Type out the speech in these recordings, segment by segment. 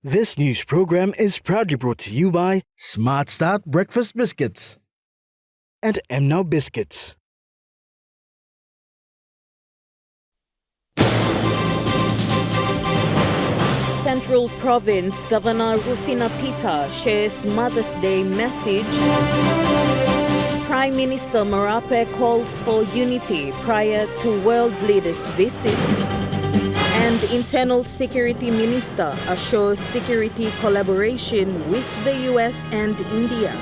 This news program is proudly brought to you by Smart Start Breakfast Biscuits and Now Biscuits. Central Province Governor Rufina Peter shares Mother's Day message. Prime Minister Marape calls for unity prior to world leaders' visit. And Internal Security Minister assures security collaboration with the US and India.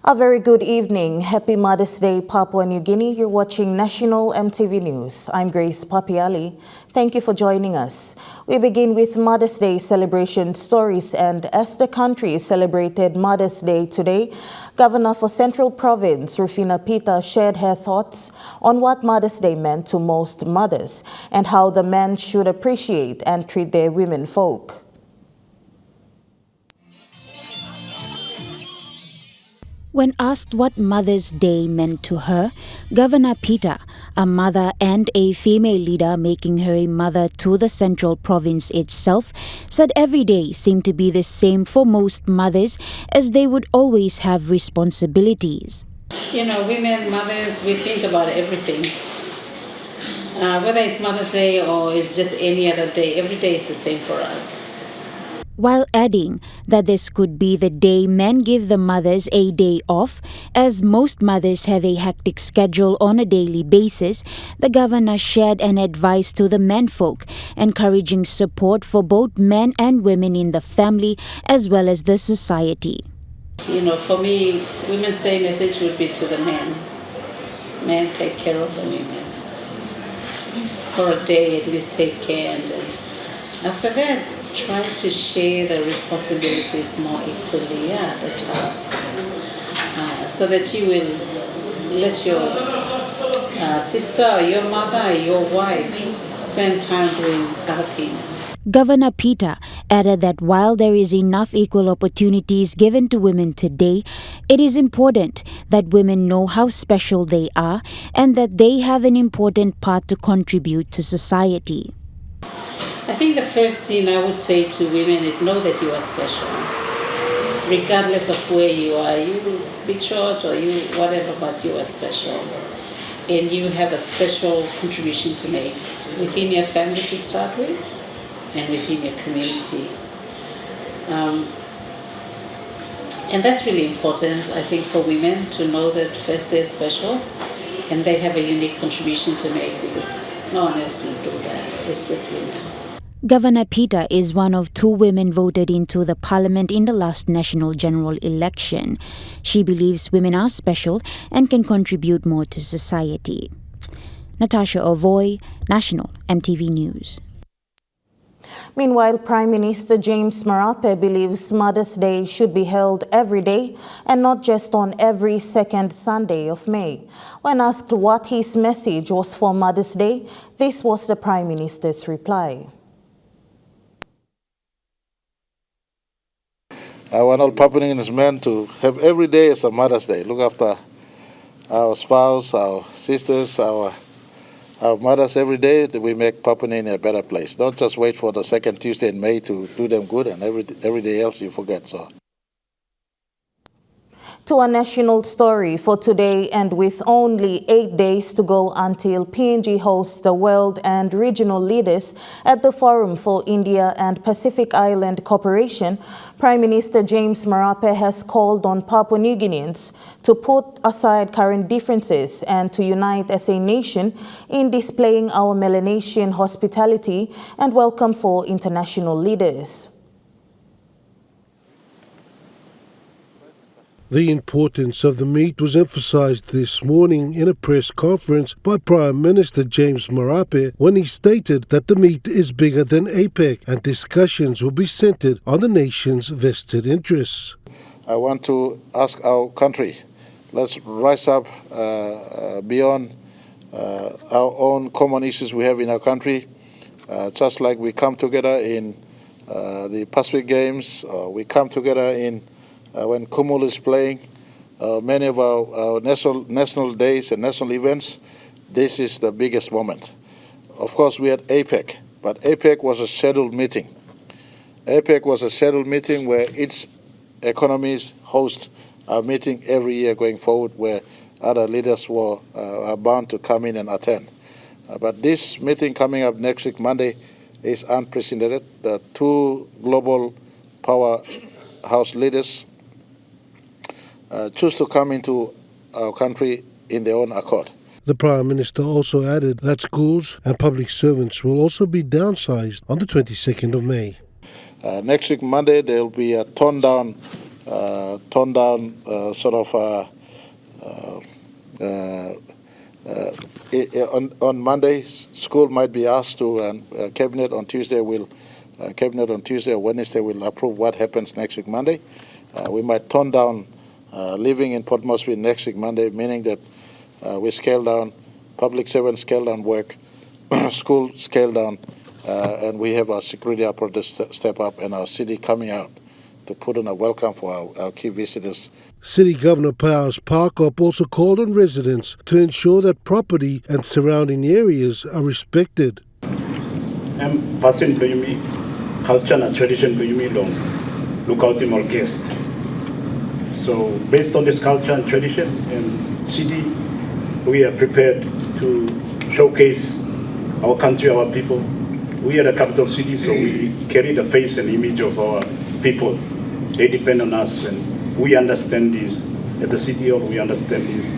A very good evening. Happy Mother's Day, Papua New Guinea. You're watching National EMTV News. I'm Grace Papiali. Thank you for joining us. We begin with Mother's Day celebration stories, and as the country celebrated Mother's Day today, Governor for Central Province Rufina Peter shared her thoughts on what Mother's Day meant to most mothers and how the men should appreciate and treat their women folk. When asked what Mother's Day meant to her, Governor Peter, a mother and a female leader making her a mother to the Central Province itself, said every day seemed to be the same for most mothers as they would always have responsibilities. You know, women, mothers, we think about everything. Whether it's Mother's Day or it's just any other day, every day is the same for us. While adding that this could be the day men give the mothers a day off, as most mothers have a hectic schedule on a daily basis, the governor shared an advice to the menfolk, encouraging support for both men and women in the family as well as the society. You know, for me, Women's Day message would be to the men. Men, take care of the women. For a day, at least take care, and then after that, try to share the responsibilities more equally, the tasks, so that you will let your sister or your mother or your wife spend time doing other things. Governor Peter added that while there is enough equal opportunities given to women today, it is important that women know how special they are and that they have an important part to contribute to society. I think the first thing I would say to women is know that you are special. Regardless of where you are, you be short or you whatever, but you are special. And you have a special contribution to make within your family to start with and within your community. And that's really important, I think, for women to know that first they're special and they have a unique contribution to make, because no one else will do that. It's just women. Governor Peter is one of 2 women voted into the parliament in the last national general election. She believes women are special and can contribute more to society. Natasha Ovoy, National EMTV News. Meanwhile, Prime Minister James Marape believes Mother's Day should be held every day and not just on every second Sunday of May. When asked what his message was for Mother's Day, this was the Prime Minister's reply. I want all Papua New Guineans men to have every day as a Mother's Day. Look after our spouse, our sisters, our mothers every day, that we make Papua New Guinea a better place. Don't just wait for the second Tuesday in May to do them good, and every day else you forget. So. To a national story for today, and with only 8 days to go until PNG hosts the world and regional leaders at the Forum for India and Pacific Island Cooperation, Prime Minister James Marape has called on Papua New Guineans to put aside current differences and to unite as a nation in displaying our Melanesian hospitality and welcome for international leaders. The importance of the meet was emphasized this morning in a press conference by Prime Minister James Marape when he stated that the meet is bigger than APEC and discussions will be centered on the nation's vested interests. I want to ask our country, let's rise up beyond our own common issues we have in our country. Just like we come together in the Pacific Games, we come together in when Kumul is playing, many of our national days and national events, this is the biggest moment. Of course, we had APEC, but APEC was a scheduled meeting. APEC was a scheduled meeting where each economies host a meeting every year going forward, where other leaders are bound to come in and attend. But this meeting coming up next week, Monday, is unprecedented. The two global powerhouse leaders choose to come into our country in their own accord. The Prime Minister also added that schools and public servants will also be downsized on the 22nd of May. Next week, Monday, there will be a toned down on Monday, school might be asked to, and Cabinet on Tuesday or Wednesday will approve what happens next week, Monday. We might tone down living in Port Moresby next week, Monday, meaning that we scale down, public servants scale down work, school scale down, and we have our security apparatus step up and our city coming out to put in a welcome for our key visitors. City Governor Powers Parkop also called on residents to ensure that property and surrounding areas are respected. Pasin blumi culture and tradition blumi long look out in our guest. So based on this culture and tradition and city, we are prepared to showcase our country, our people. We are the capital city, so we carry the face and image of our people. They depend on us, and we understand this. At the City Hall, we understand this.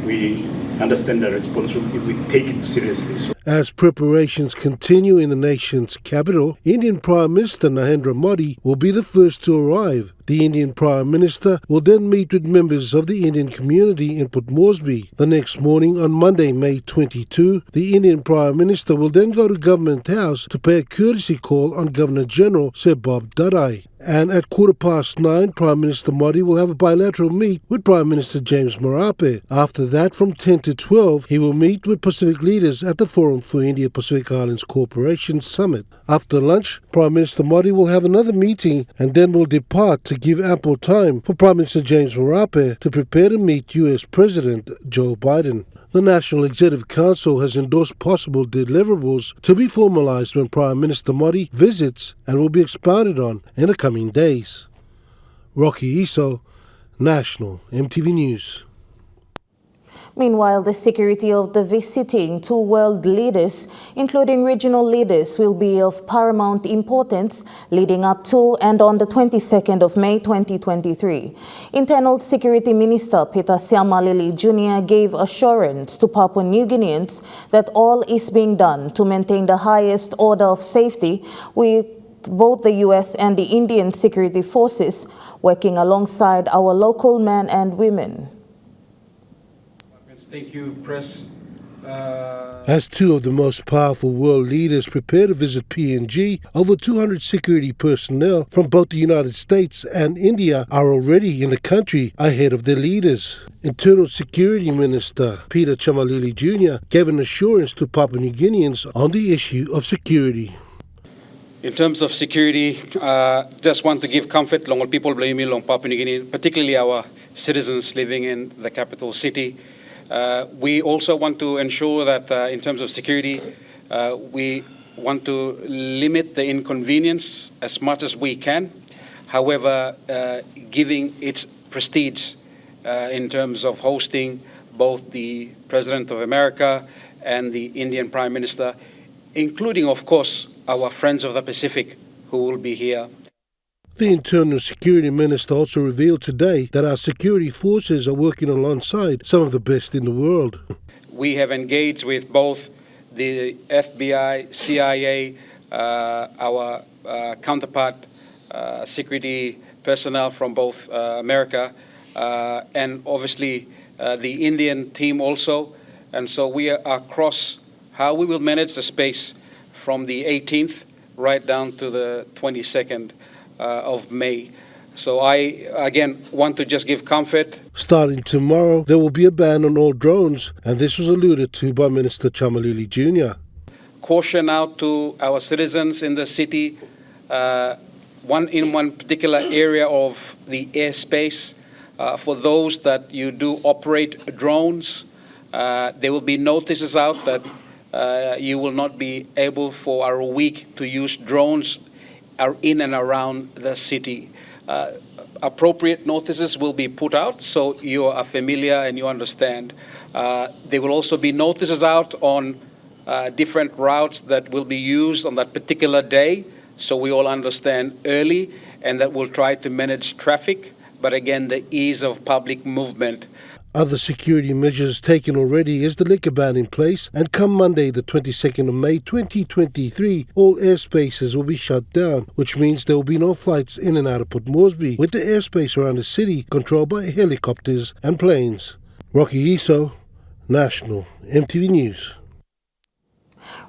We understand the responsibility. We take it seriously. So as preparations continue in the nation's capital, Indian Prime Minister Narendra Modi will be the first to arrive. The Indian Prime Minister will then meet with members of the Indian community in Port Moresby. The next morning, on Monday, May 22, the Indian Prime Minister will then go to Government House to pay a courtesy call on Governor-General Sir Bob Dudai. And at 9:15, Prime Minister Modi will have a bilateral meet with Prime Minister James Marape. After that, from 10 to 12, he will meet with Pacific leaders at the Forum for India-Pacific Islands Cooperation Summit. After lunch, Prime Minister Modi will have another meeting and then will depart to give ample time for Prime Minister James Marape to prepare to meet US President Joe Biden. The National Executive Council has endorsed possible deliverables to be formalized when Prime Minister Modi visits and will be expounded on in the coming days. Rocky Iso, National EMTV News. Meanwhile, the security of the visiting two world leaders, including regional leaders, will be of paramount importance leading up to and on the 22nd of May 2023. Internal Security Minister Peter Siamalili Jr. gave assurance to Papua New Guineans that all is being done to maintain the highest order of safety, with both the U.S. and the Indian security forces working alongside our local men and women. thank you, Press. As two of the most powerful world leaders prepare to visit PNG, over 200 security personnel from both the United States and India are already in the country ahead of their leaders. Internal Security Minister Peter Chamalili Jr. gave an assurance to Papua New Guineans on the issue of security. In terms of security, just want to give comfort long people blaming long Papua New Guinea, particularly our citizens living in the capital city. We also want to ensure that in terms of security, we want to limit the inconvenience as much as we can. However, giving its prestige in terms of hosting both the President of America and the Indian Prime Minister, including, of course, our friends of the Pacific who will be here. The Internal Security Minister also revealed today that our security forces are working alongside some of the best in the world. We have engaged with both the FBI, CIA, our counterpart security personnel from both America, and obviously the Indian team also. And so we are across how we will manage the space from the 18th right down to the 22nd of May. So I, again, want to just give comfort. Starting tomorrow, there will be a ban on all drones, and this was alluded to by Minister Chamalili Jr. Caution out to our citizens in the city, one particular area of the airspace. For those that you do operate drones, there will be notices out that you will not be able for a week to use drones in and around the city. Appropriate notices will be put out so you are familiar and you understand. There will also be notices out on different routes that will be used on that particular day, so we all understand early, and that will try to manage traffic, but again, the ease of public movement. Other security measures taken already is the liquor ban in place, and come Monday the 22nd of May 2023, all airspaces will be shut down, which means there will be no flights in and out of Port Moresby, with the airspace around the city controlled by helicopters and planes. Rocky Iso, National EMTV News.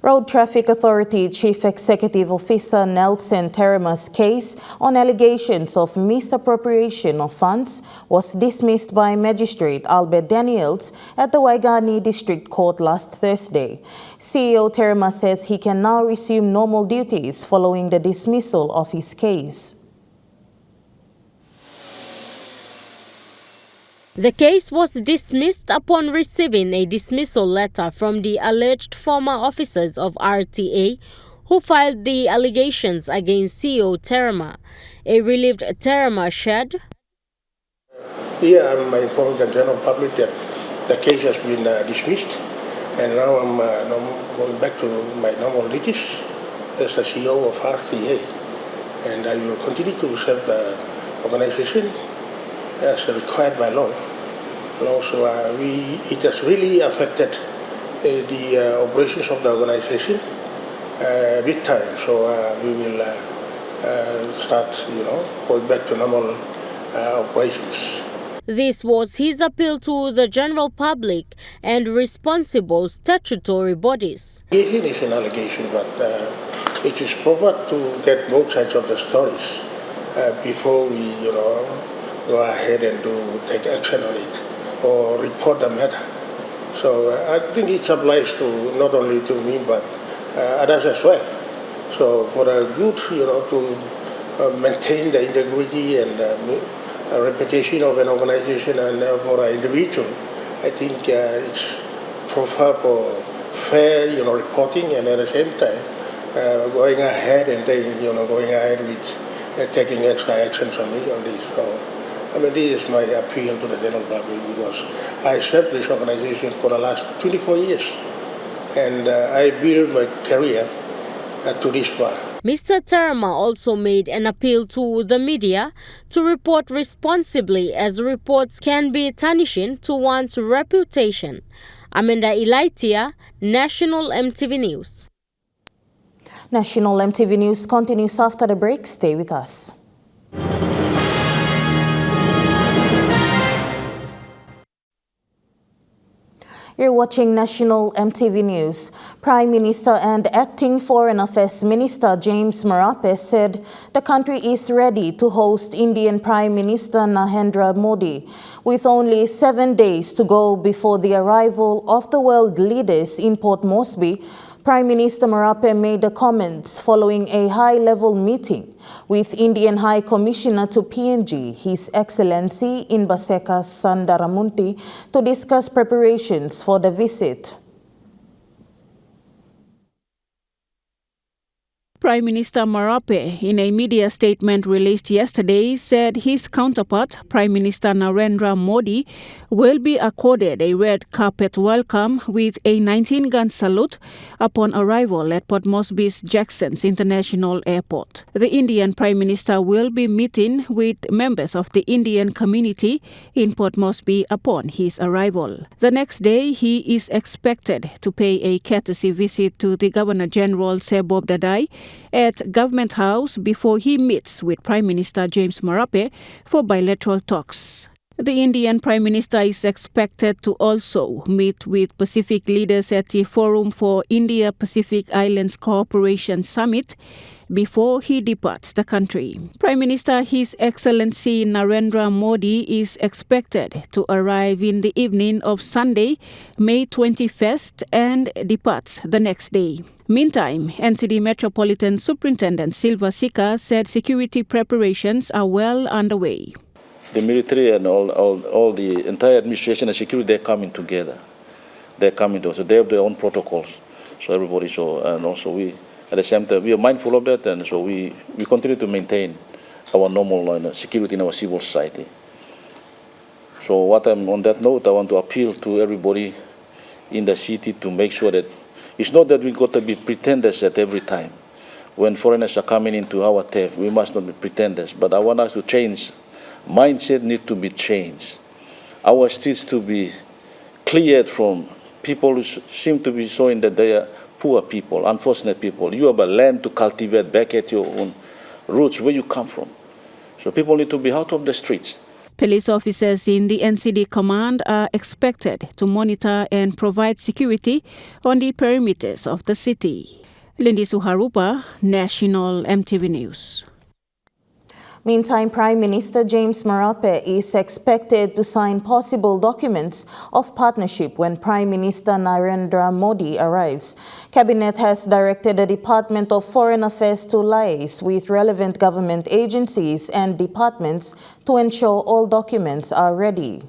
Road Traffic Authority Chief Executive Officer Nelson Terema's case on allegations of misappropriation of funds was dismissed by Magistrate Albert Daniels at the Waigani District Court last Thursday. CEO Terema says he can now resume normal duties following the dismissal of his case. The case was dismissed upon receiving a dismissal letter from the alleged former officers of RTA who filed the allegations against CEO Terema. A relieved Terema shared, Here I'm informing the general public that the case has been dismissed, and now I'm going back to my normal duties as the CEO of RTA, and I will continue to serve the organization as required by law. And also, it has really affected the operations of the organization big time. So we will start, going back to normal operations. This was his appeal to the general public and responsible statutory bodies. It is an allegation, but it is proper to get both sides of the stories before we, go ahead and take action on it or report the matter. So I think it applies to not only to me but others as well. So for the good, to maintain the integrity and reputation of an organization and for an individual, I think it's proper for fair, reporting, and at the same time going ahead and then, going ahead with taking extra actions on this. So, this is my appeal to the general public because I served this organization for the last 24 years and I built my career to this far. Mr. Terema also made an appeal to the media to report responsibly as reports can be tarnishing to one's reputation. Amanda Ilaitia, National EMTV News. National EMTV News continues after the break. Stay with us. You're watching National EMTV News. Prime Minister and Acting Foreign Affairs Minister James Marape said the country is ready to host Indian Prime Minister Narendra Modi. With only 7 days to go before the arrival of the world leaders in Port Moresby, Prime Minister Marape made the comments following a high-level meeting with Indian High Commissioner to PNG, His Excellency Inbaseka Sundaramunti, to discuss preparations for the visit. Prime Minister Marape, in a media statement released yesterday, said his counterpart, Prime Minister Narendra Modi, will be accorded a red carpet welcome with a 19-gun salute upon arrival at Port Moresby's Jackson's International Airport. The Indian Prime Minister will be meeting with members of the Indian community in Port Moresby upon his arrival. The next day, he is expected to pay a courtesy visit to the Governor-General Sebob Dadai at Government House before he meets with Prime Minister James Marape for bilateral talks. The Indian Prime Minister is expected to also meet with Pacific leaders at the Forum for India-Pacific Islands Cooperation Summit before he departs the country. Prime Minister His Excellency Narendra Modi is expected to arrive in the evening of Sunday, May 21st, and departs the next day. Meantime, NCD Metropolitan Superintendent Silva Sika said security preparations are well underway. The military and all the entire administration and security, they're coming together. They're coming together. So they have their own protocols. So everybody, and also we, at the same time, we are mindful of that, and so we continue to maintain our normal security in our civil society. So on that note, I want to appeal to everybody in the city to make sure that it's not that we got to be pretenders at every time. When foreigners are coming into our TEF, we must not be pretenders. But I want us to change. Mindset need to be changed. Our streets to be cleared from people who seem to be showing that they are poor people, unfortunate people. You have a land to cultivate back at your own roots, where you come from. So people need to be out of the streets. Police officers in the NCD command are expected to monitor and provide security on the perimeters of the city. Lindy Suharupa, National MTV News. Meantime, Prime Minister James Marape is expected to sign possible documents of partnership when Prime Minister Narendra Modi arrives. Cabinet has directed the Department of Foreign Affairs to liaise with relevant government agencies and departments to ensure all documents are ready.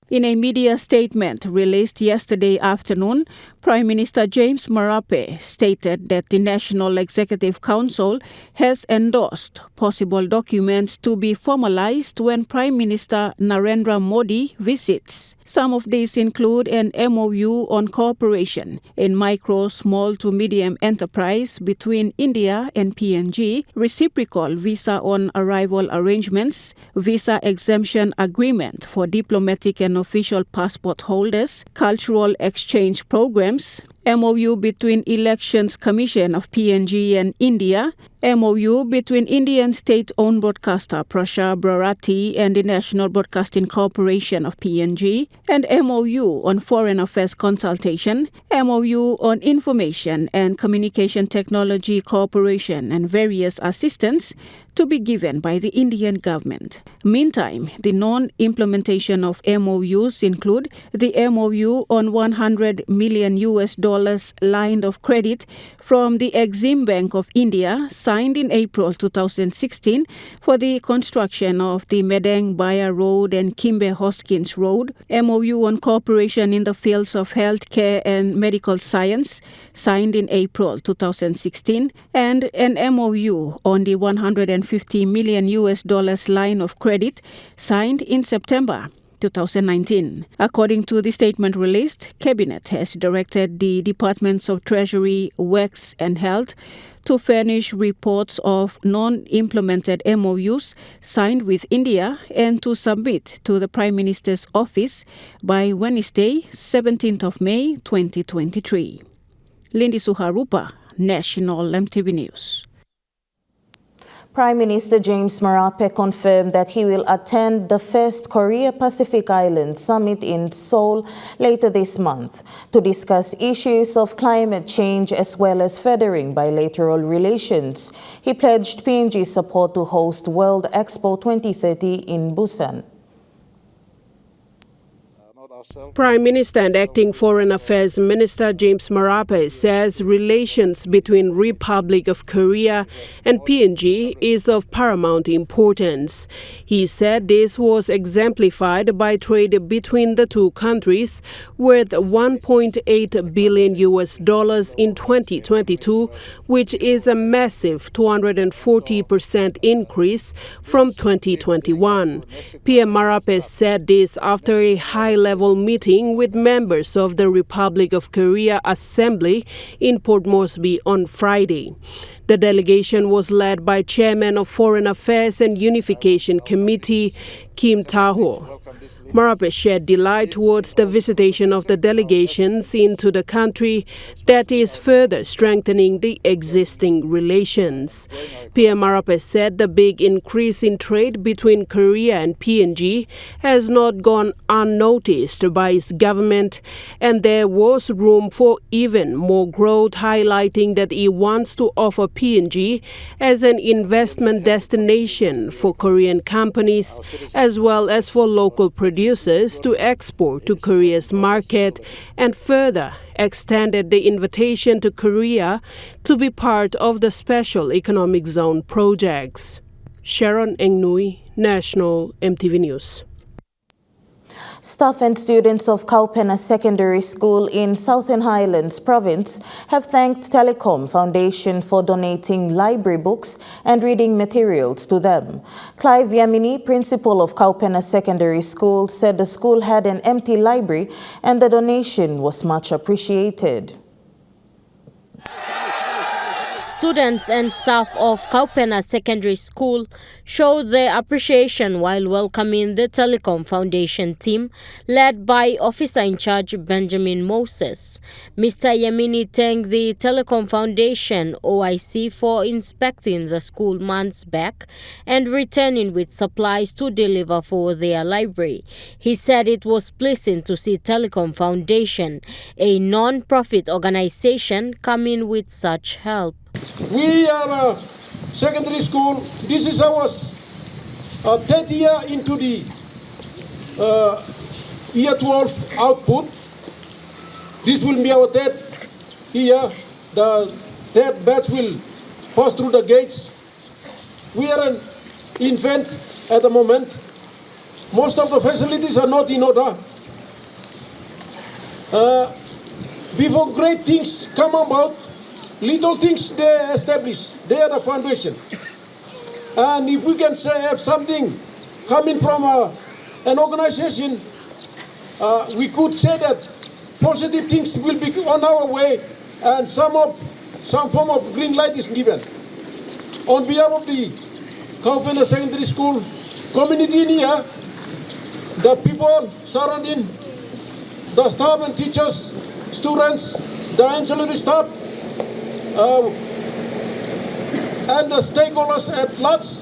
In a media statement released yesterday afternoon, Prime Minister James Marape stated that the National Executive Council has endorsed possible documents to be formalized when Prime Minister Narendra Modi visits. Some of these include an MOU on cooperation in micro, small to medium enterprise between India and PNG, reciprocal visa on arrival arrangements, visa exemption agreement for diplomatic and official passport holders, cultural exchange programs, MOU between Elections Commission of PNG and India, MOU between Indian state-owned broadcaster Prasar Bharati and the National Broadcasting Corporation of PNG, and MOU on foreign affairs consultation, MOU on information and communication technology cooperation, and various assistance to be given by the Indian government. Meantime, the non-implementation of MOUs include the MOU on $100 million line of credit from the Exim Bank of India, signed in April 2016 for the construction of the Medang Baya Road and Kimbe Hoskins Road, MOU on cooperation in the fields of healthcare and medical science, signed in April 2016, and an MOU on the $150 million line of credit, signed in September 2019. According to the statement released, Cabinet has directed the Departments of Treasury, Works and Health to furnish reports of non-implemented MOUs signed with India and to submit to the Prime Minister's office by Wednesday, 17th of May 2023. Lindy Suharupa, National MTV News. Prime Minister James Marape confirmed that he will attend the first Korea-Pacific Island Summit in Seoul later this month to discuss issues of climate change as well as furthering bilateral relations. He pledged PNG's support to host World Expo 2030 in Busan. Prime Minister and Acting Foreign Affairs Minister James Marape says relations between Republic of Korea and PNG is of paramount importance. He said this was exemplified by trade between the two countries worth $1.8 billion in 2022, which is a massive 240% increase from 2021. PM Marape said this after a high-level meeting with members of the Republic of Korea Assembly in Port Moresby on Friday. The delegation was led by Chairman of Foreign Affairs and Unification Committee, Kim Taho. Marape shared delight towards the visitation of the delegations into the country that is further strengthening the existing relations. PM Marape said the big increase in trade between Korea and PNG has not gone unnoticed by its government, and there was room for even more growth, highlighting that he wants to offer PNG as an investment destination for Korean companies as well as for local producers to export to Korea's market, and further extended the invitation to Korea to be part of the Special Economic Zone projects. Sharon Engnui, National MTV News. Staff and students of Kaupena Secondary School in Southern Highlands Province have thanked Telecom Foundation for donating library books and reading materials to them. Clive Yamini, principal of Kaupena Secondary School, said the school had an empty library and the donation was much appreciated. Students and staff of Kaupena Secondary School showed their appreciation while welcoming the Telecom Foundation team led by Officer in Charge Benjamin Moses. Mr. Yamini thanked the Telecom Foundation OIC for inspecting the school months back and returning with supplies to deliver for their library. He said it was pleasing to see Telecom Foundation, a non-profit organization, come in with such help. We are a secondary school. This is our third year into the year 12 output. This will be our third year. The third batch will pass through the gates. We are an infant at the moment. Most of the facilities are not in order. Before great things come about, little things they establish. They are the foundation. And if we can say have something coming from an organization, we could say that positive things will be on our way and some form of green light is given. On behalf of the Kaupena Secondary School community in here, the people surrounding, the staff and teachers, students, the ancillary staff, and the stakeholders at large,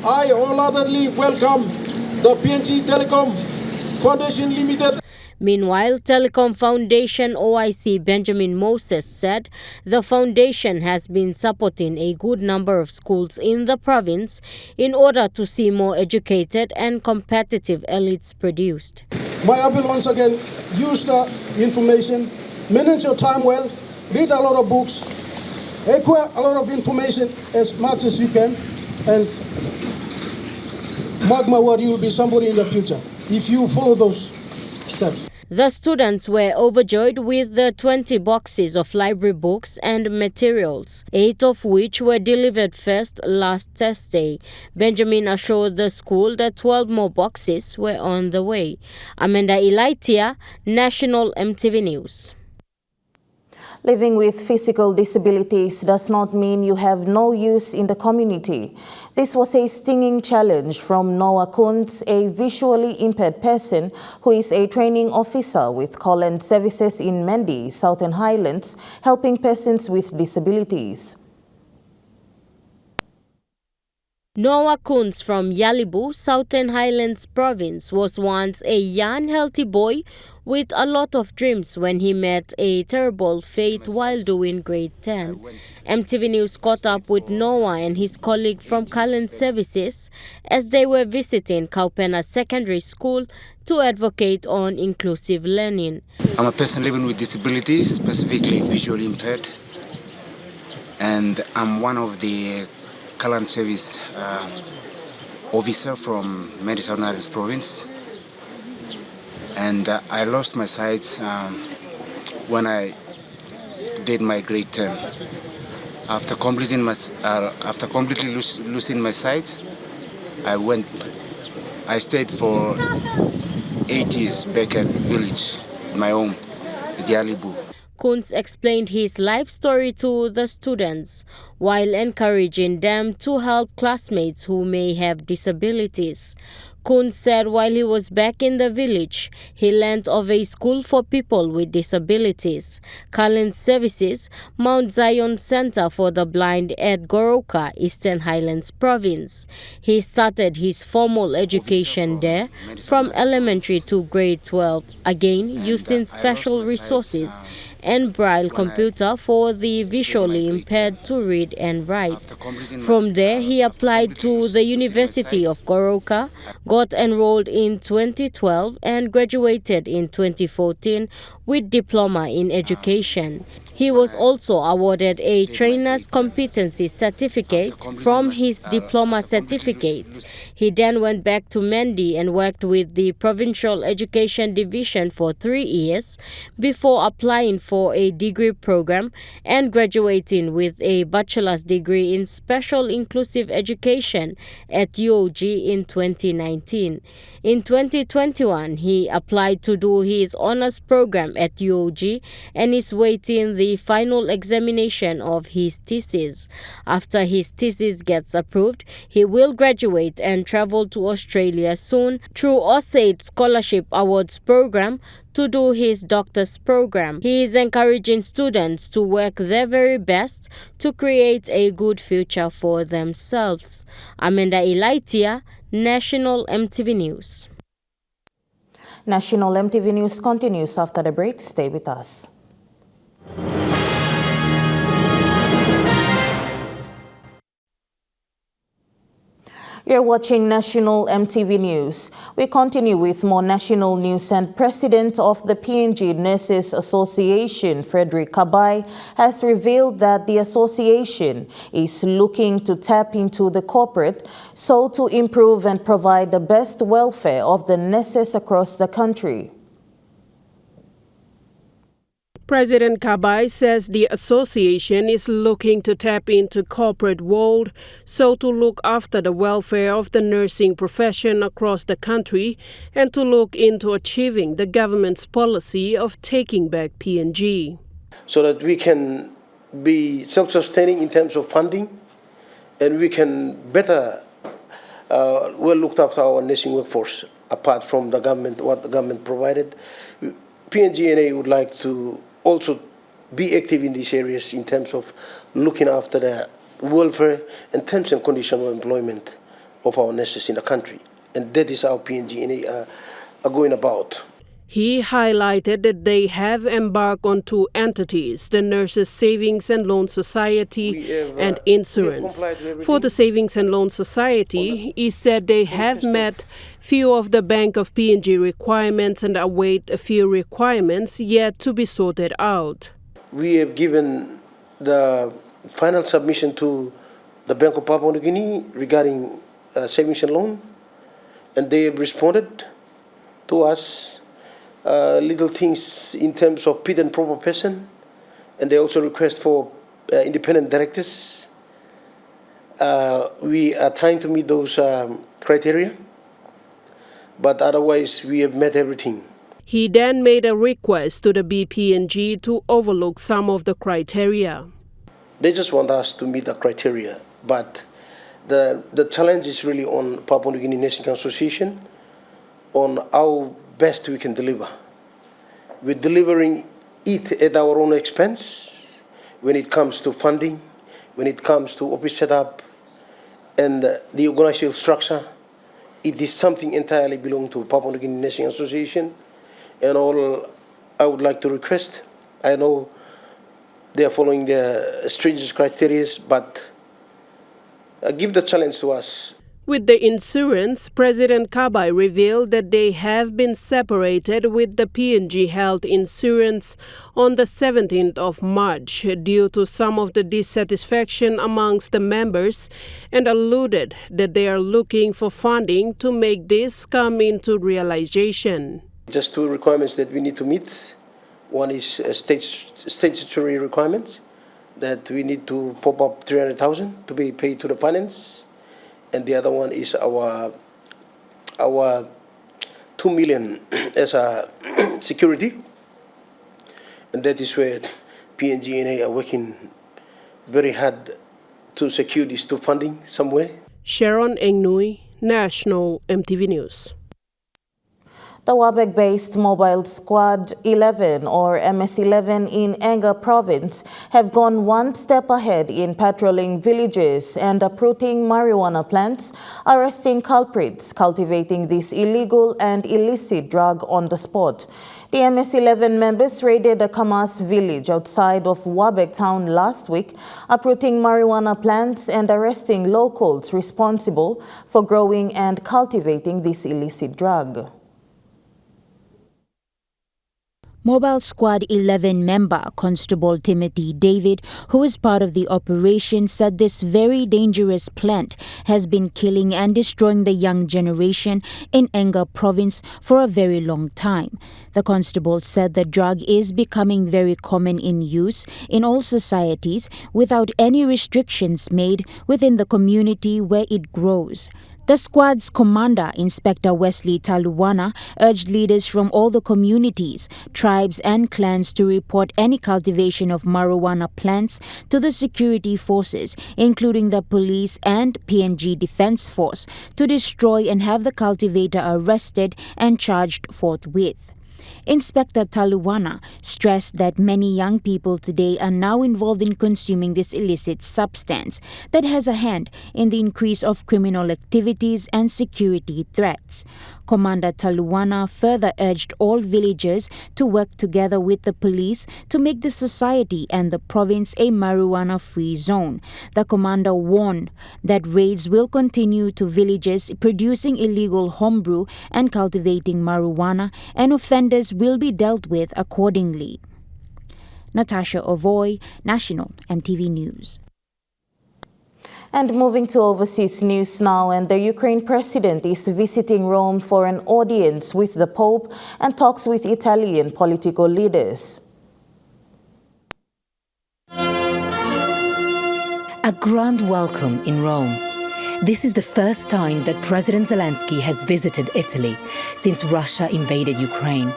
I wholeheartedly welcome the PNG Telecom Foundation Limited. Meanwhile, Telecom Foundation OIC Benjamin Moses said the foundation has been supporting a good number of schools in the province in order to see more educated and competitive elites produced. My appeal once again, use the information, manage your time well, read a lot of books, acquire a lot of information as much as you can, and mark my word, you will be somebody in the future if you follow those steps. The students were overjoyed with the 20 boxes of library books and materials, 8 of which were delivered first last Thursday. Benjamin assured the school that 12 more boxes were on the way. Amanda Ilaitia, National MTV News. Living with physical disabilities does not mean you have no use in the community. This was a stinging challenge from Noah Kuntz, a visually impaired person who is a training officer with Call-in Services in Mendi, Southern Highlands, helping persons with disabilities. Noah Kuntz from Yalibu, Southern Highlands Province, was once a young, healthy boy with a lot of dreams when he met a terrible fate while doing grade 10. MTV News caught up with Noah and his colleague from Call-in Services as they were visiting Kaupena Secondary School to advocate on inclusive learning. I'm a person living with disabilities, specifically visually impaired, and I'm one of the Call-in Service officer from Mendi, Southern Highlands Province. And I lost my sight when I did my grade 10. After completely losing my sight, I stayed for 8 years back at village, my home, Yalibu. Kuntz explained his life story to the students while encouraging them to help classmates who may have disabilities. Kuntz said while he was back in the village, he learned of a school for people with disabilities, Call-in Services, Mount Zion Center for the Blind at Goroka, Eastern Highlands Province. He started his formal education there from elementary to grade 12, again using special resources and braille computer for the visually impaired to read and write. From there, he applied to the University of Goroka, got enrolled in 2012 and graduated in 2014 with diploma in education. He was also awarded a trainer's competency certificate from his diploma certificate. He then went back to Mendi and worked with the Provincial Education Division for 3 years before applying for a degree program and graduating with a bachelor's degree in special inclusive education at UOG in 2019. In 2021, he applied to do his honors program at UOG and is waiting the final examination of his thesis. After his thesis gets approved, he will graduate and travel to Australia soon through OSAID Scholarship Awards program to do his doctor's program. He is encouraging students to work their very best to create a good future for themselves. Amanda Ilaitia, National MTV News. National MTV News continues after the break. Stay with us. You're watching National MTV News. We continue with more national news, and President of the PNG Nurses Association, Frederick Kabai, has revealed that the association is looking to tap into the corporate so to improve and provide the best welfare of the nurses across the country. President Kabai says the association is looking to tap into corporate world so to look after the welfare of the nursing profession across the country and to look into achieving the government's policy of taking back PNG. So that we can be self-sustaining in terms of funding and we can better well look after our nursing workforce apart from the government, what the government provided. PNGNA would like to also be active in these areas in terms of looking after the welfare and terms and conditions of employment of our nurses in the country. And that is how PNGNA are going about. He highlighted that they have embarked on 2 entities, the Nurses Savings and Loan Society and Insurance. For the Savings and Loan Society, he said they have met few of the Bank of PNG requirements and await a few requirements yet to be sorted out. We have given the final submission to the Bank of Papua New Guinea regarding savings and loan, and they have responded to us. Little things in terms of fit and proper person, and they also request for independent directors. We are trying to meet those criteria, but otherwise we have met everything. He then made a request to the BPNG to overlook some of the criteria. They just want us to meet the criteria, but the challenge is really on Papua New Guinea Nursing Association on how best we can deliver. We're delivering it at our own expense when it comes to funding, when it comes to office setup and the organizational structure. It is something entirely belonging to Papua New Guinea Nursing Association, and all I would like to request, I know they are following the stringent criteria, but give the challenge to us. With the insurance, President Kabai revealed that they have been separated with the PNG Health Insurance on the 17th of March due to some of the dissatisfaction amongst the members and alluded that they are looking for funding to make this come into realization. Just 2 requirements that we need to meet. One is statutory requirements that we need to pop up 300,000 to be paid to the finance. And the other one is our 2 million as a security, and that is where PNGNA are working very hard to secure these 2 funding somewhere. Sharon Engnui, National MTV News. The Wabeg-based Mobile Squad 11 or MS-11 in Enga Province have gone one step ahead in patrolling villages and uprooting marijuana plants, arresting culprits cultivating this illegal and illicit drug on the spot. The MS-11 members raided a Kamas village outside of Wabeg town last week, uprooting marijuana plants and arresting locals responsible for growing and cultivating this illicit drug. Mobile Squad 11 member Constable Timothy David, who is part of the operation, said this very dangerous plant has been killing and destroying the young generation in Enga province for a very long time. The constable said the drug is becoming very common in use in all societies without any restrictions made within the community where it grows. The squad's commander, Inspector Wesley Taluwana, urged leaders from all the communities, tribes and clans to report any cultivation of marijuana plants to the security forces, including the police and PNG Defence Force, to destroy and have the cultivator arrested and charged forthwith. Inspector Taluwana stressed that many young people today are now involved in consuming this illicit substance that has a hand in the increase of criminal activities and security threats. Commander Taluwana further urged all villagers to work together with the police to make the society and the province a marijuana-free zone. The commander warned that raids will continue to villages producing illegal homebrew and cultivating marijuana, and offenders will be dealt with accordingly. Natasha Ovoy, National EMTV News. And moving to overseas news now, and the Ukraine president is visiting Rome for an audience with the Pope and talks with Italian political leaders. A grand welcome in Rome. This is the first time that President Zelensky has visited Italy since Russia invaded Ukraine.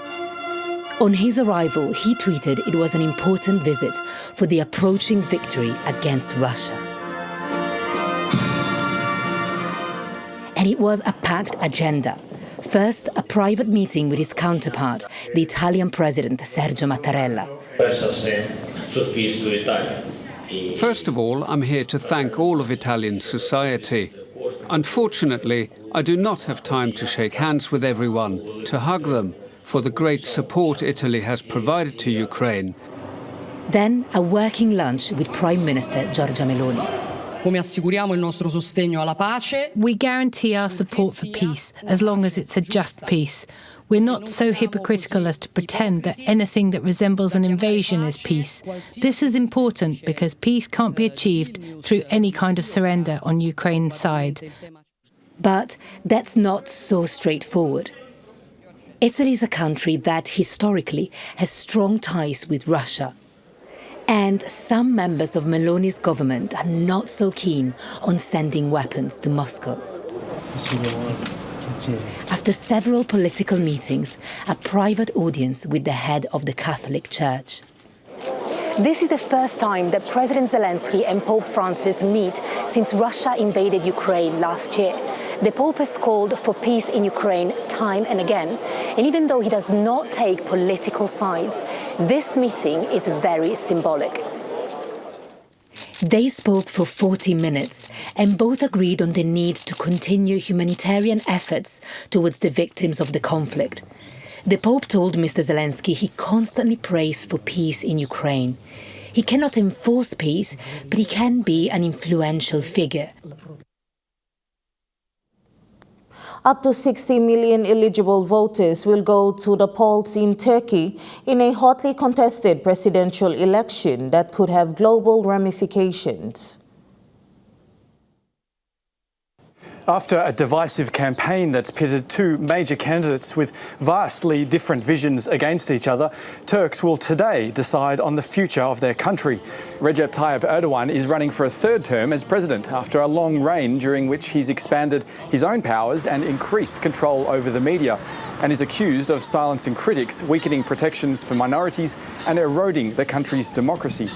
On his arrival, he tweeted it was an important visit for the approaching victory against Russia. And it was a packed agenda. First, a private meeting with his counterpart, the Italian President Sergio Mattarella. First of all, I'm here to thank all of Italian society. Unfortunately, I do not have time to shake hands with everyone, to hug them, for the great support Italy has provided to Ukraine. Then, a working lunch with Prime Minister Giorgia Meloni. We guarantee our support for peace, as long as it's a just peace. We're not so hypocritical as to pretend that anything that resembles an invasion is peace. This is important because peace can't be achieved through any kind of surrender on Ukraine's side. But that's not so straightforward. Italy is a country that historically has strong ties with Russia. And some members of Meloni's government are not so keen on sending weapons to Moscow. After several political meetings, a private audience with the head of the Catholic Church. This is the first time that President Zelensky and Pope Francis meet since Russia invaded Ukraine last year. The Pope has called for peace in Ukraine time and again, and even though he does not take political sides, this meeting is very symbolic. They spoke for 40 minutes and both agreed on the need to continue humanitarian efforts towards the victims of the conflict. The Pope told Mr. Zelensky he constantly prays for peace in Ukraine. He cannot enforce peace, but he can be an influential figure. Up to 60 million eligible voters will go to the polls in Turkey in a hotly contested presidential election that could have global ramifications. After a divisive campaign that's pitted two major candidates with vastly different visions against each other, Turks will today decide on the future of their country. Recep Tayyip Erdogan is running for a third term as president after a long reign during which he's expanded his own powers and increased control over the media, and is accused of silencing critics, weakening protections for minorities and eroding the country's democracy.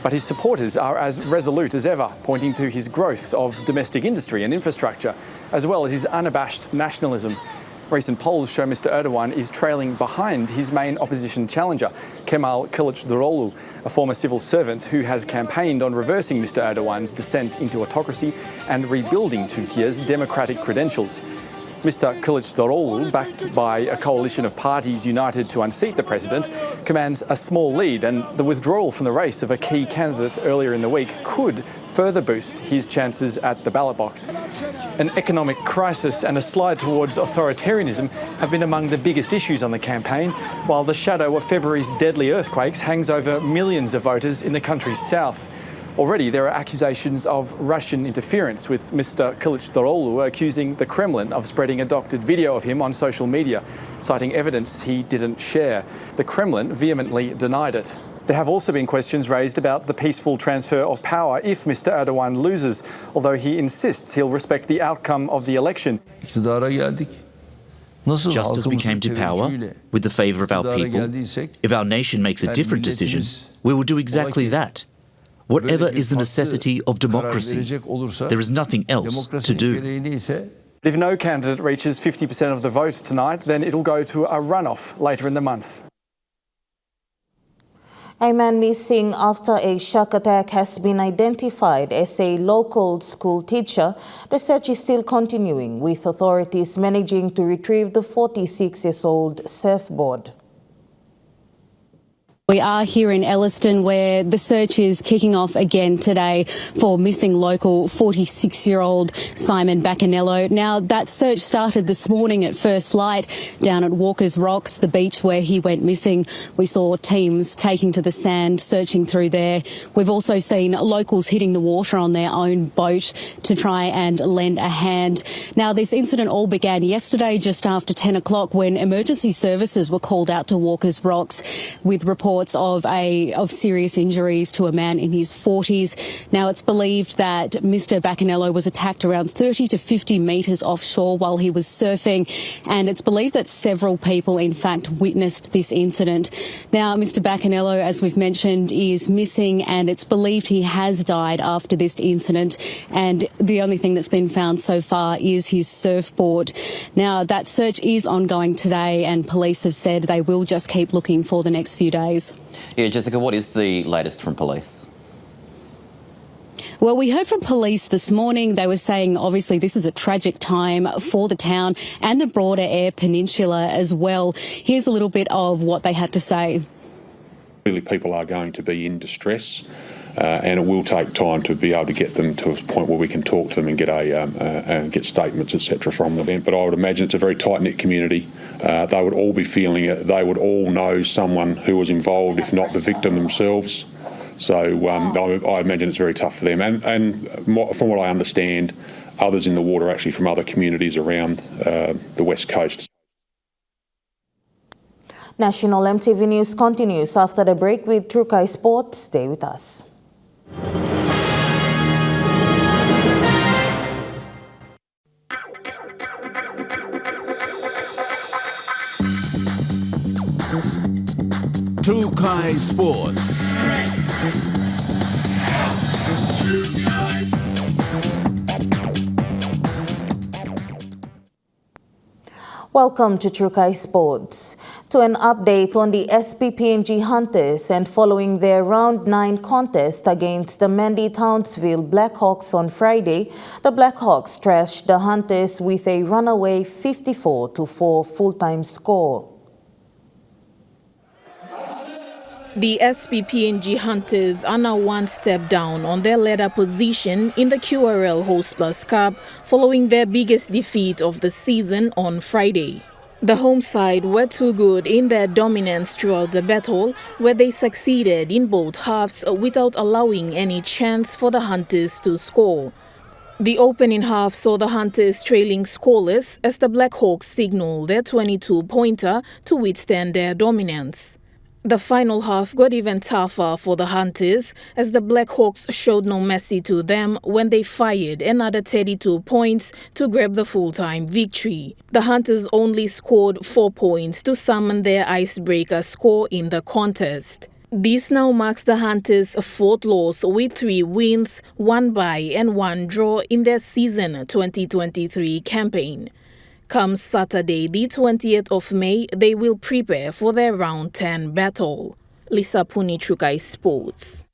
But his supporters are as resolute as ever, pointing to his growth of domestic industry and infrastructure, as well as his unabashed nationalism. Recent polls show Mr. Erdogan is trailing behind his main opposition challenger, Kemal Kılıçdaroğlu, a former civil servant who has campaigned on reversing Mr. Erdogan's descent into autocracy and rebuilding Turkey's democratic credentials. Mr. Kılıçdaroğlu, backed by a coalition of parties united to unseat the president, commands a small lead, and the withdrawal from the race of a key candidate earlier in the week could further boost his chances at the ballot box. An economic crisis and a slide towards authoritarianism have been among the biggest issues on the campaign, while the shadow of February's deadly earthquakes hangs over millions of voters in the country's south. Already there are accusations of Russian interference, with Mr. Kılıçdaroğlu accusing the Kremlin of spreading a doctored video of him on social media, citing evidence he didn't share. The Kremlin vehemently denied it. There have also been questions raised about the peaceful transfer of power if Mr. Erdogan loses, although he insists he'll respect the outcome of the election. Just as we came to power, with the favour of our people, if our nation makes a different decision, we will do exactly that. Whatever is the necessity of democracy, there is nothing else to do. If no candidate reaches 50% of the vote tonight, then it'll go to a runoff later in the month. A man missing after a shock attack has been identified as a local school teacher. The search is still continuing, with authorities managing to retrieve the 46-year-old surfboard. We are here in Elliston, where the search is kicking off again today for missing local 46-year-old Simon Baccanello. Now, that search started this morning at first light down at Walker's Rocks, the beach where he went missing. We saw teams taking to the sand, searching through there. We've also seen locals hitting the water on their own boat to try and lend a hand. Now, this incident all began yesterday just after 10 o'clock when emergency services were called out to Walker's Rocks with reports of serious injuries to a man in his 40s. Now, it's believed that Mr. Baccanello was attacked around 30 to 50 metres offshore while he was surfing, and it's believed that several people, in fact, witnessed this incident. Now, Mr. Baccanello, as we've mentioned, is missing, and it's believed he has died after this incident, and the only thing that's been found so far is his surfboard. Now, that search is ongoing today, and police have said they will just keep looking for the next few days. Yeah, Jessica, what is the latest from police? Well, we heard from police this morning. They were saying, obviously, this is a tragic time for the town and the broader Eyre Peninsula as well. Here's a little bit of what they had to say. Clearly, people are going to be in distress, and it will take time to be able to get them to a point where we can talk to them and get statements, etc., from them. But I would imagine it's a very tight-knit community. They would all be feeling it. They would all know someone who was involved, if not the victim themselves. So I imagine it's very tough for them. And from what I understand, others in the water are actually from other communities around the West Coast. National MTV News continues after the break with Trukai Sports. Stay with us. Trukai Sports. Welcome to Trukai Sports. To an update on the SPPNG Hunters and following their Round 9 contest against the Mandy Townsville Blackhawks on Friday, the Blackhawks trashed the Hunters with a runaway 54-4 full-time score. The SPPNG Hunters are now one step down on their ladder position in the QRL Host Plus Cup following their biggest defeat of the season on Friday. The home side were too good in their dominance throughout the battle, where they succeeded in both halves without allowing any chance for the Hunters to score. The opening half saw the Hunters trailing scoreless as the Blackhawks signaled their 22-pointer to withstand their dominance. The final half got even tougher for the Hunters as the Blackhawks showed no mercy to them when they fired another 32 points to grab the full-time victory. The Hunters only scored 4 points to summon their icebreaker score in the contest. This now marks the Hunters' fourth loss with 3 wins, 1 bye and 1 draw in their season 2023 campaign. Come Saturday, the 20th of May, they will prepare for their Round 10 battle. Lisa Puni, Trukai Sports.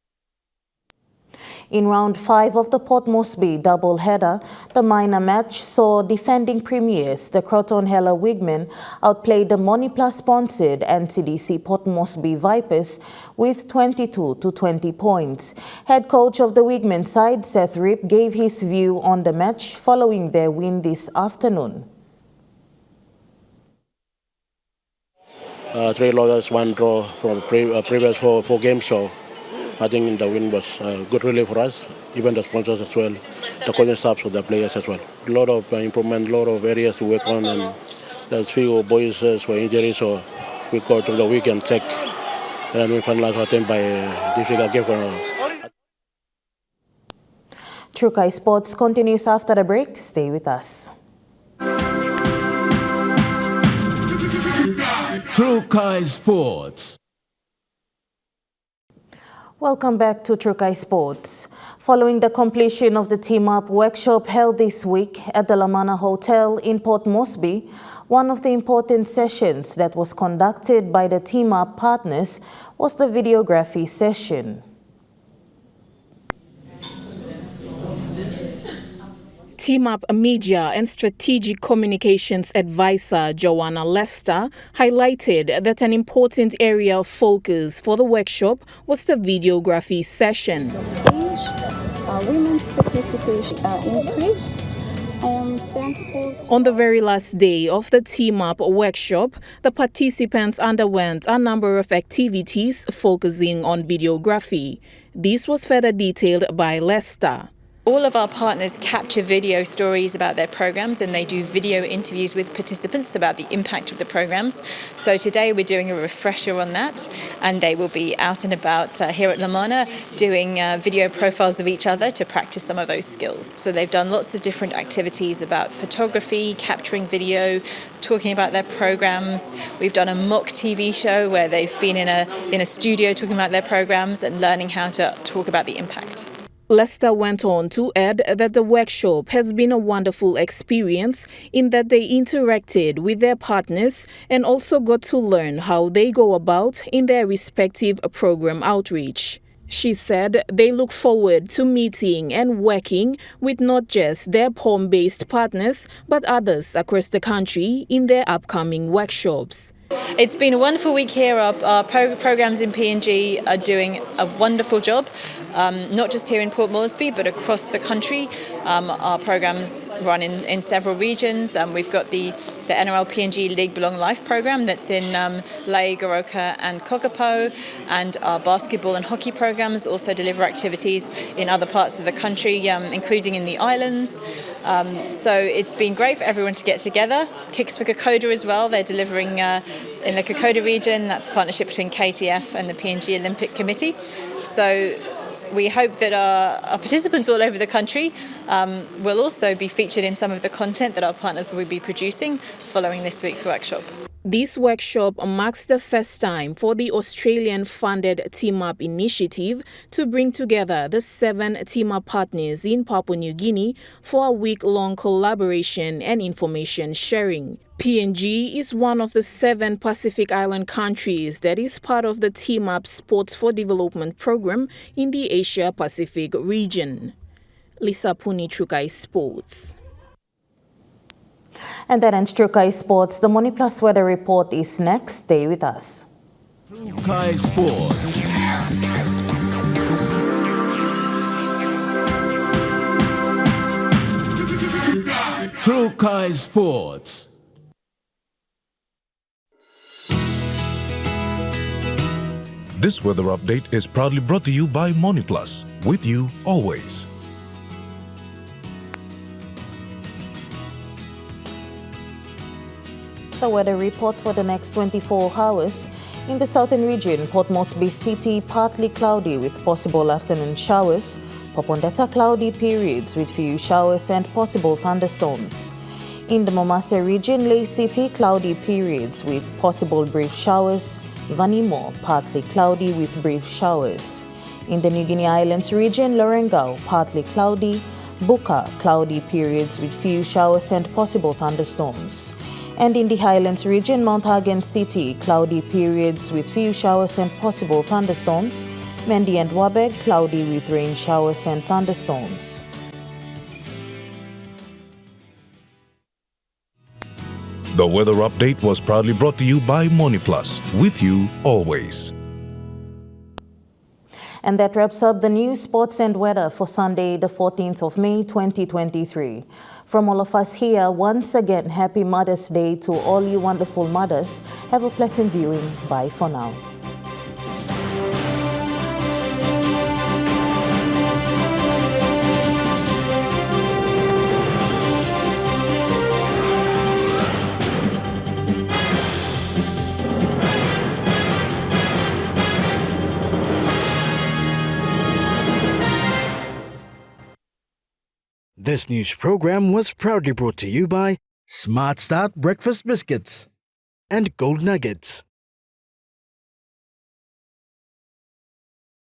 In round 5 of the Port Moresby double-header, the minor match saw defending premiers, the Croton Hella Wigmen, outplayed the Moniplus-sponsored NCDC Port Moresby Vipers with 22-20 points. Head coach of the Wigmen side, Seth Rip, gave his view on the match following their win this afternoon. 3 losses, 1 draw from previous four games, so I think the win was good relief for us, even the sponsors as well, the coaching staff, so the players as well. A lot of improvement, a lot of areas to work on, and there's few boys were injuries, so we go through the week and check, and we finalize our team by difficult game for now. Trukai Sports continues after the break. Stay with us. Trukai Sports. Welcome back to Trukai Sports. Following the completion of the Team Up workshop held this week at the Lamana Hotel in Port Moresby, one of the important sessions that was conducted by the Team Up partners was the videography session. Team Up Media and Strategic Communications Advisor Joanna Lester highlighted that an important area of focus for the workshop was the videography session. Women's participation increased. I am thankful. On the very last day of the Team Up workshop, the participants underwent a number of activities focusing on videography. This was further detailed by Lester. All of our partners capture video stories about their programs, and they do video interviews with participants about the impact of the programs. So today we're doing a refresher on that, and they will be out and about here at Lamana doing video profiles of each other to practice some of those skills. So they've done lots of different activities about photography, capturing video, talking about their programs. We've done a mock TV show where they've been in a studio talking about their programs and learning how to talk about the impact. Lester went on to add that the workshop has been a wonderful experience in that they interacted with their partners and also got to learn how they go about in their respective program outreach. She said they look forward to meeting and working with not just their POM-based partners, but others across the country in their upcoming workshops. It's been a wonderful week here. Our programs in PNG are doing a wonderful job, not just here in Port Moresby, but across the country. Our programs run in several regions. We've got the NRL PNG League Belong Life program that's in Lae, Goroka and Kokopo, and our basketball and hockey programs also deliver activities in other parts of the country, including in the islands. So it's been great for everyone to get together. Kicks for Kokoda as well. They're delivering in the Kokoda region. That's a partnership between KTF and the PNG Olympic Committee. So we hope that our participants all over the country will also be featured in some of the content that our partners will be producing following this week's workshop. This workshop marks the first time for the Australian-funded Team Up initiative to bring together the 7 Team Up partners in Papua New Guinea for a week-long collaboration and information sharing. PNG is one of the 7 Pacific Island countries that is part of the Team Up Sports for Development program in the Asia-Pacific region. Lisa Puni, Trukai Sports. And then in Trukai Sports, the Moniplus weather report is next. Stay with us. Trukai Sports. Trukai Sports. This weather update is proudly brought to you by Moniplus, with you always. The weather report for the next 24 hours. In the southern region, Port Moresby City, partly cloudy with possible afternoon showers. Popondetta, cloudy periods with few showers and possible thunderstorms. In the Momase region, Lae City, cloudy periods with possible brief showers. Vanimo, partly cloudy with brief showers. In the New Guinea Islands region, Lorengau, partly cloudy. Buka, cloudy periods with few showers and possible thunderstorms. And in the Highlands region, Mount Hagen City, cloudy periods with few showers and possible thunderstorms. Mendi and Wabeg, cloudy with rain showers and thunderstorms. The weather update was proudly brought to you by MoneyPlus, with you always. And that wraps up the news, sports and weather for Sunday, the 14th of May, 2023. From all of us here, once again, happy Mother's Day to all you wonderful mothers. Have a pleasant viewing. Bye for now. This news program was proudly brought to you by Smart Start Breakfast Biscuits and Gold Nuggets.